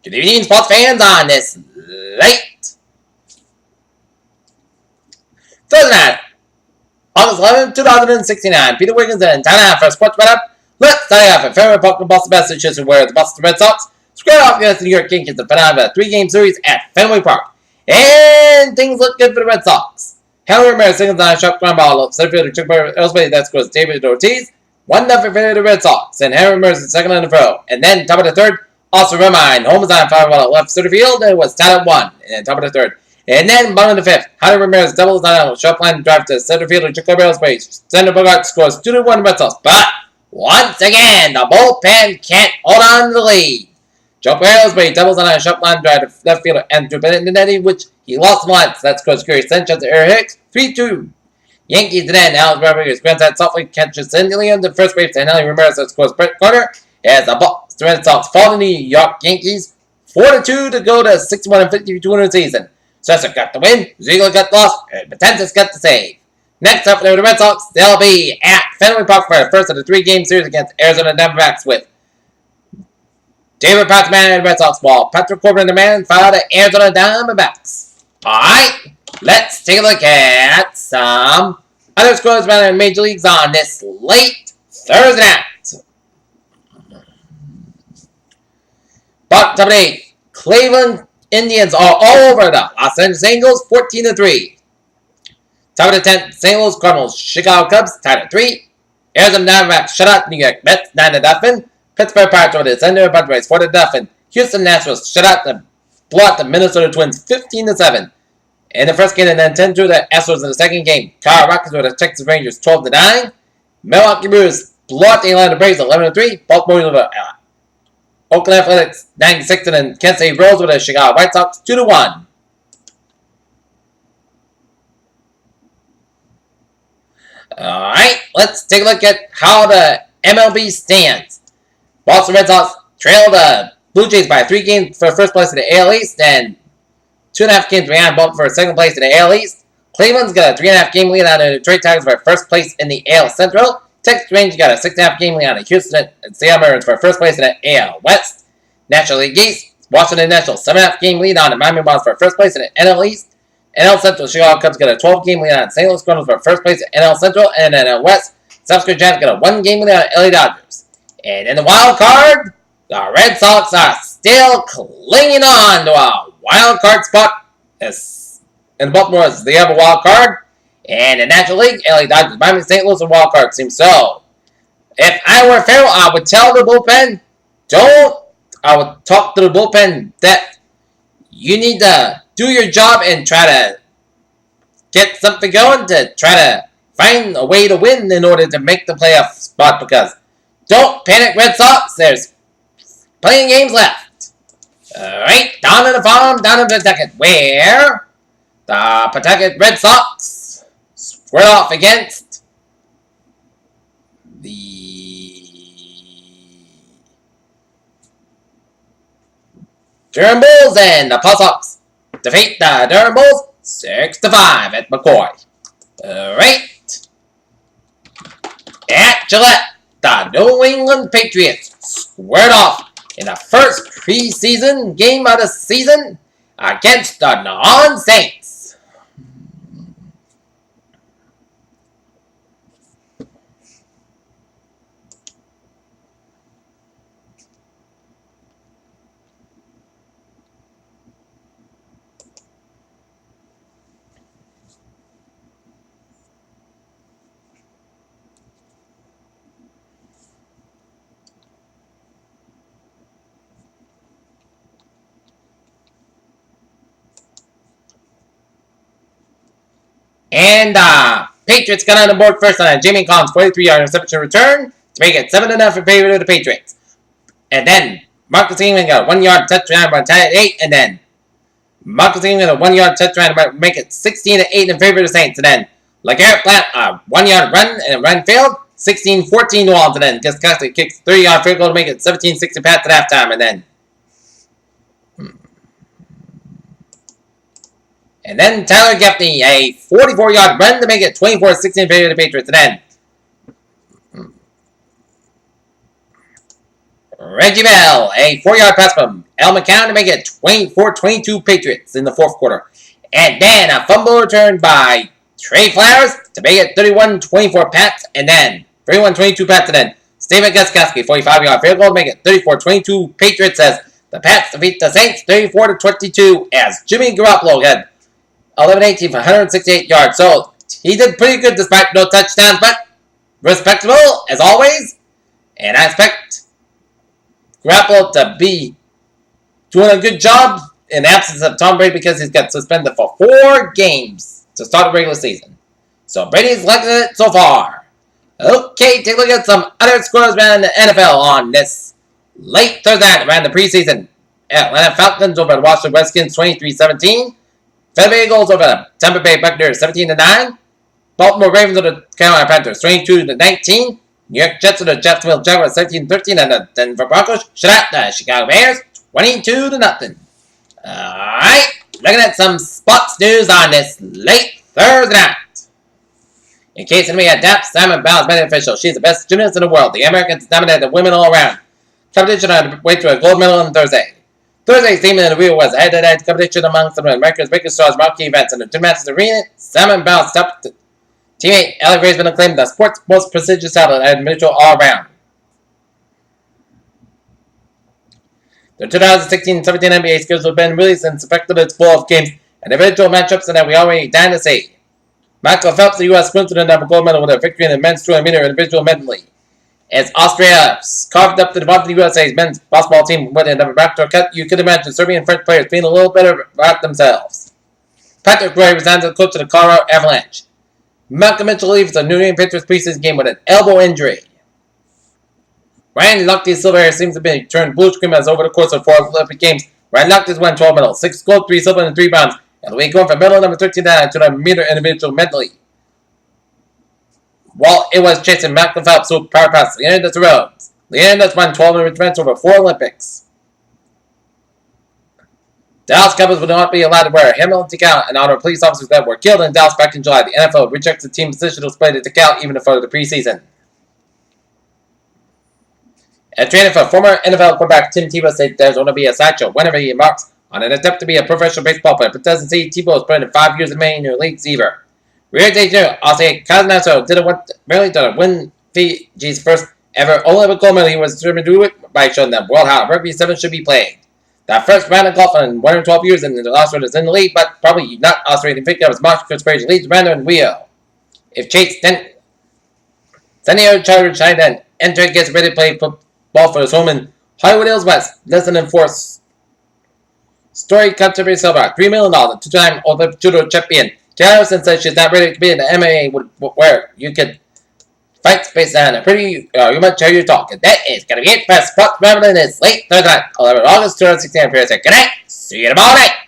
Good evening, sports fans, on this late Thursday night, August 11, 2069. Peter Wiggins and time now for a sports wrap-up. Let's start off at Fenway Park in Boston, Massachusetts, where the Boston Red Sox squared off against the New York Yankees to finish a 3-game series at Fenway Park. And things look good for the Red Sox. Henry Ramirez singles on a sharp ground ball. Center fielder Chuck Aerospace that scores David Ortiz. 1-0 for the Red Sox. And Henry Ramirez is second in the row. And then top of the third, also Remine. Home is on fire ball left center field. It was tied at 1. And top of the third. And then bottom of the fifth, Henry Ramirez doubles on a short line drive to center fielder Chuck Aerospace. Center Bogart scores 2-1 Red Sox. But once again, the bullpen can't hold on to the lead. Chuck Aerospace doubles on a short line drive to left fielder Andrew Benintendi, which he lost the line. So that scores Gary Sanchez to Eric Hicks. 3-2. Yankees then Alex Rodriguez grants that softly catches Cindy on the first base, and Henry Ramirez that scores Brett Carter as the Red Sox fall to the York Yankees 4-2 to go to 61 and 52 in the season. Sessa got the win, Ziegler got the loss, and Betances got the save. Next up for the Red Sox, they'll be at Fenway Park for the first of the 3-game series against Arizona Diamondbacks with David Pat's man and Red Sox ball. Patrick Corbin the man followed the Arizona Diamondbacks. Alright, let's take a look at some other scores around the major leagues on this late Thursday night. Top 8, Cleveland Indians are all over the Los Angeles Angels, 14-3. Top of the 10th, St. Louis Cardinals, Chicago Cubs, tied at 3. Arizona Diamondbacks shut out New York Mets, 9-0. Pittsburgh Pirates over the San Diego Padres, 4-0. Houston Nationals shut out the Minnesota Twins, 15-7. In the first game, and then 10-2 the Astros in the second game. Colorado Rockies over the Texas Rangers, 12-9. Milwaukee Brewers blow out the Atlanta Braves, 11-3. Baltimore over Oakland Athletics, 9-6, and then Kansas City Royals with the Chicago White Sox, 2-1. Alright, let's take a look at how the MLB stands. Boston Red Sox trail the Blue Jays by 3 games for first place in the AL East, and 2.5 games behind Baltimore for second place in the AL East. Cleveland's got a 3.5 game lead on the Detroit Tigers for first place in the AL Central. Texas Rangers got a 6.5 game lead on the Houston and Seattle Mariners for first place in the AL West. National League East, Washington Nationals 7.5 game lead on the Miami Marlins for first place in the NL East. NL Central, Chicago Cubs got a 12 game lead on St. Louis Cardinals for first place in NL Central, and NL West, South Carolina Giants got a 1 game lead on LA Dodgers. And in the wild card, the Red Sox are still clinging on to a wild card spot in Baltimore as they have a wild card. And in the National League, LA Dodgers, Miami, St. Louis, and wild card seems so. If I were Farrell, I would tell the bullpen, I would talk to the bullpen that you need to do your job and try to get something going to try to find a way to win in order to make the playoff spot, because don't panic, Red Sox. There's plenty of games left. Alright, down in the farm, down in Pawtucket, where the Pawtucket Red Sox squared off against the Durham Bulls, and the Paw Sox defeat the Durham Bulls 6-5 at McCoy. Alright. At Gillette, the New England Patriots squared off in the first preseason game of the season against the non-Saints. And Patriots got on the board first on a Jamie Collins 43-yard interception return to make it 7-0 in favor of the Patriots. And then Marcus Ingram got a 1-yard touchdown by tie at 8, and then Marcus Ingram got a 1-yard touchdown to make it 16-8 in favor of the Saints. And then LeGarrette Blount, a 1-yard run and a run failed, 16-14 New Orleans. And then Gus Costa kicks 30-yard field goal to make it 17-16 past at halftime. And then Tyler Gaffney, a 44-yard run to make it 24-16 in favor of the Patriots. And then Reggie Bell, a 4-yard pass from Al McCown to make it 24-22 Patriots in the fourth quarter. And then a fumble return by Trey Flowers to make it 31-24 Pats, and then 31-22 Pats, and then Steven Gostkowski, 45-yard field goal to make it 34-22 Patriots as the Pats defeat the Saints 34-22 as Jimmy Garoppolo had 11-18 for 168 yards. So he did pretty good despite no touchdowns, but respectable as always. And I expect Garoppolo to be doing a good job in the absence of Tom Brady because he's got suspended for 4 games to start the regular season. So Brady's liking it so far. Okay, take a look at some other scores around the NFL on this late Thursday night around the preseason. Atlanta Falcons over the Washington Redskins 23-17. Philadelphia Eagles over the Tampa Bay Buccaneers 17-9. Baltimore Ravens over the Carolina Panthers 22-19. New York Jets over the Jacksonville Jaguars 17-13, and the Denver Broncos shut out the Chicago Bears 22-0. Alright, looking at some sports news on this late Thursday night. In case anybody adapts, Simon Biles made it official. She's the best gymnast in the world. The Americans dominated the women all around. Competition on the way to a gold medal on Thursday. Thursday's theme in the wheel was a head-to-head competition among some of America's biggest stars marquee events. In the 2 matches arena, Simon Biles stopped teammate Ellie Raisman claimed the sport's most prestigious title at individual all-around. The 2016-17 NBA schedule have been released and speculated full of games and individual matchups that we already dying to see. Michael Phelps, the U.S. sprinter, did gold medal with a victory in the men's 200-meter individual medley. As Austria carved up the advantage of the USA's men's basketball team with a backdoor cut, you could imagine Serbian and French players being a little better about themselves. Patrick Roy resigns as coach of the Colorado Avalanche. Malcolm Mitchell leaves the New England Patriots preseason game with an elbow injury. Ryan Lochte's silver hair seems to be turned blue-scream as over the course of 4 Olympic Games. Ryan Lochte's won 12 medals, 6 gold, 3 silver, and 3 bronze. And we going from medal number 39 to the meter individual medley. While it was chasing Malcolm Phelps who power passed Leonidas Rhodes. Leonidas won 12 events over 4 Olympics. Dallas Cowboys would not be allowed to wear a helmet decal in honor of police officers that were killed in Dallas back in July. The NFL rejects the team's decision to display the decal even before the preseason. At training for former NFL quarterback Tim Tebow said there's going to be a sideshow whenever he embarks on an attempt to be a professional baseball player, but doesn't see Tebow is put in 5 years of major leagues either. Rear Day Jr. also Cosnasso didn't want barely to win Fiji's first ever Olympic gold medal. He was determined to do it by showing them world how rugby 7 should be played. That first round of golf in 112 years, and the last one is in the league, but probably not Australian victim as much conspiration leads Randall and Rio. If Chase Senio Charter China and Enter gets ready to play football for his home in Hollywood Hills West, less than enforced. Story controversy silver, $3 million, 2-time Olympic judo champion. Harrison says she's not ready to be in the MMA where you can fight based on a pretty much how you talk. And that is going to be it for Sports Reveling this late Thursday night, 11 August 2016. Good night. See you tomorrow night.